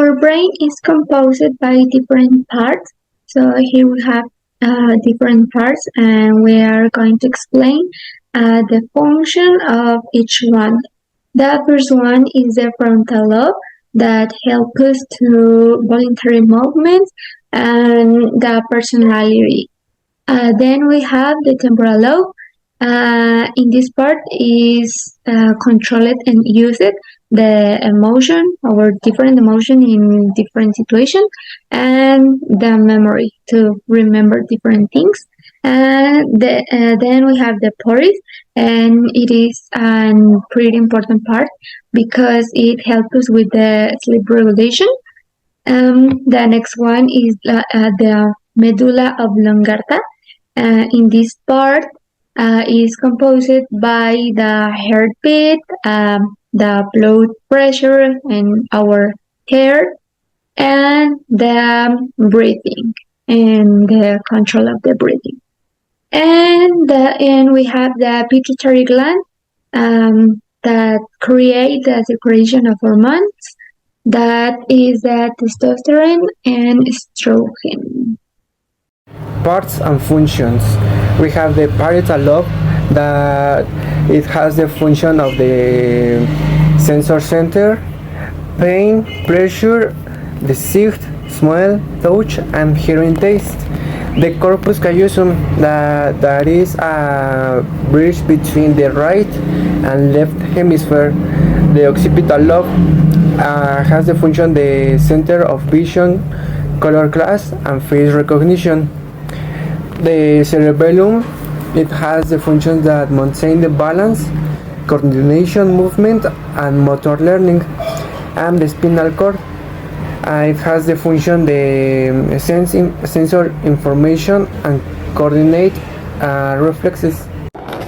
Our brain is composed by different parts. So here we have different parts, and we are going to explain the function of each one. The first one is the frontal lobe that helps us to voluntary movements and the personality. Then we have the temporal lobe. In this part is controlled and used the emotion or different emotion in different situations and the memory to remember different things. And then we have the poise, and it is a pretty important part because it helps us with the sleep regulation. The next one is the medulla oblongata. In this part is composed by the heartbeat, the blood pressure in our hair, and the breathing and the control of the breathing. And we have the pituitary gland that create the secretion of hormones. That is the testosterone and estrogen. Parts and functions. We have the parietal lobe that it has the function of the sensor center, pain, pressure, the sight, smell, touch, and hearing taste. The corpus callosum that is a bridge between the right and left hemisphere. The occipital lobe has the function the center of vision, color class, and face recognition. The cerebellum, it has the functions that maintain the balance, coordination, movement, and motor learning. And the spinal cord, it has the function the sensor information and coordinate reflexes.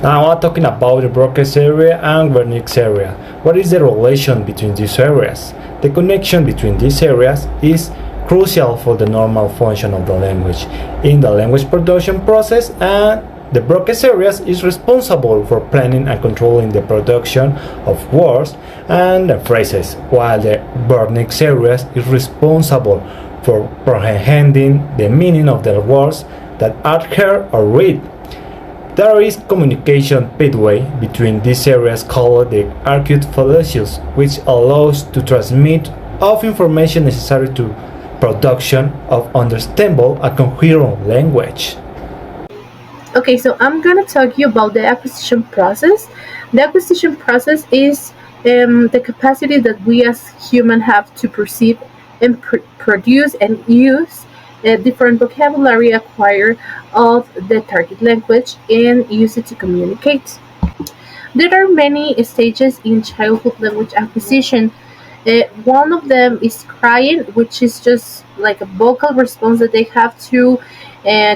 Now I'm talking about the Broca's area and Wernicke's area. What is the relation between these areas? The connection between these areas is crucial for the normal function of the language in the language production process, and the Broca's areas is responsible for planning and controlling the production of words and phrases, while the Wernicke's areas is responsible for comprehending the meaning of the words that are heard or read. There is communication pathway between these areas called the acute fallacious, which allows to transmit of information necessary to production of understandable and coherent language. Okay, so I'm gonna talk you about the acquisition process. The acquisition process is the capacity that we as humans have to perceive and produce and use different vocabulary acquired of the target language and use it to communicate. There are many stages in childhood language acquisition. One of them is crying, which is just like a vocal response that they have to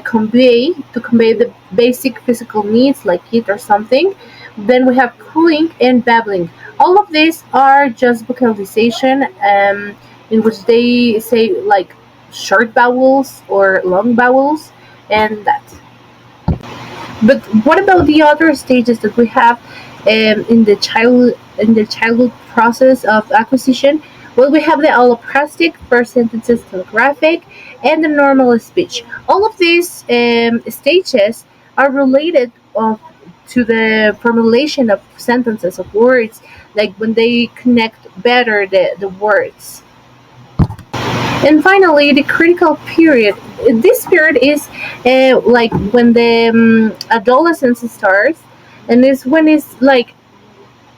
convey the basic physical needs like eat or something. Then we have cooing and babbling. All of these are just vocalization in which they say like short vowels or long vowels and that. But what about the other stages that we have in the childhood process of acquisition? Well, we have the alloplastic, first sentences telegraphic, and the normal speech. All of these stages are related to the formulation of sentences, of words, like when they connect better the words. And finally, the critical period. This period is like when the adolescence starts, and is when it's like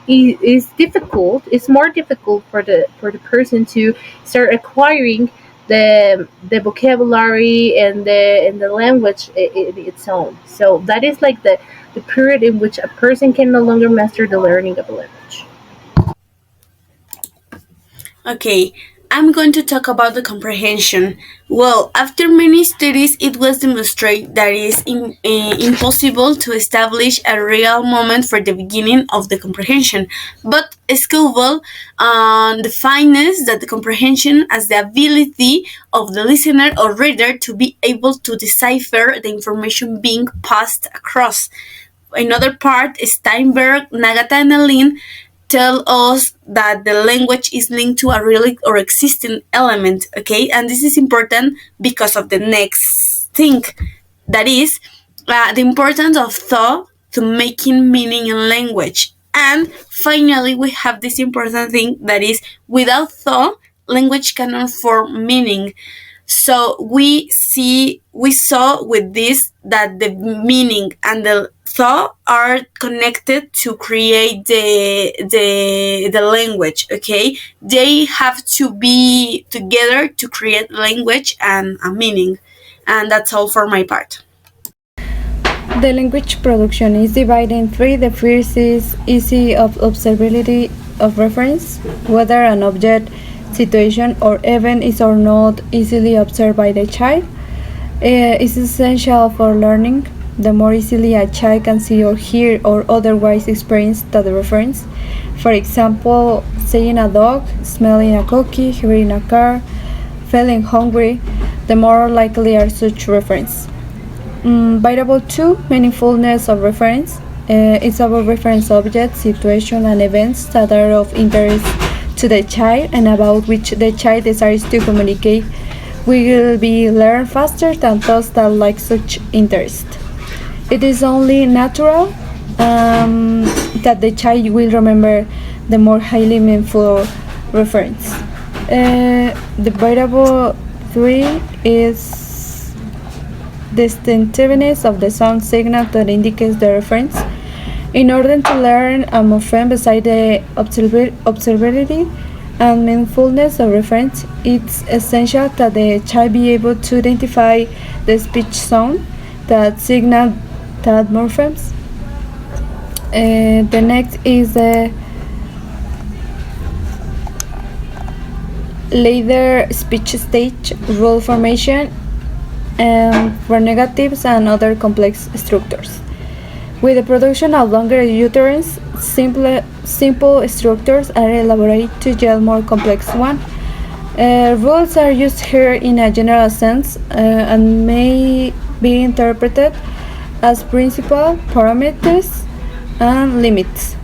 is difficult. It's more difficult for the person to start acquiring the vocabulary and the language in its own. So that is like the period in which a person can no longer master the learning of a language. Okay, I'm going to talk about the comprehension. Well, after many studies, it was demonstrated that it is impossible to establish a real moment for the beginning of the comprehension. But Scoville defines that the comprehension as the ability of the listener or reader to be able to decipher the information being passed across. Another part, Steinberg, Nagata, and Aline tell us that the language is linked to a real or existing element, okay? And this is important because of the next thing, that is the importance of thought to making meaning in language. And finally, we have this important thing, that is without thought, language cannot form meaning. So we saw with this that the meaning and the thought are connected to create the language, okay? They have to be together to create language and a meaning. And that's all for my part. The language production is divided in three. The first is easy of observability of reference, whether an object, situation, or event is or not easily observed by the child. Is essential for learning. The more easily a child can see or hear or otherwise experience the reference. For example, seeing a dog, smelling a cookie, hearing a car, feeling hungry, the more likely are such reference. Variable 2, meaningfulness of reference. It's about reference objects, situations, and events that are of interest to the child and about which the child desires to communicate. We will be learn faster than those that like such interest. It is only natural that the child will remember the more highly meaningful reference. The variable 3 is distinctiveness of the sound signal that indicates the reference. In order to learn a morpheme beside the observability and meaningfulness of reference, it's essential that the child be able to identify the speech sound that signal that morphemes. The next is the later speech stage, rule formation, for negatives and other complex structures. With the production of longer utterance, simple structures are elaborated to yield more complex ones. Rules are used here in a general sense and may be interpreted as principles, parameters, and limits.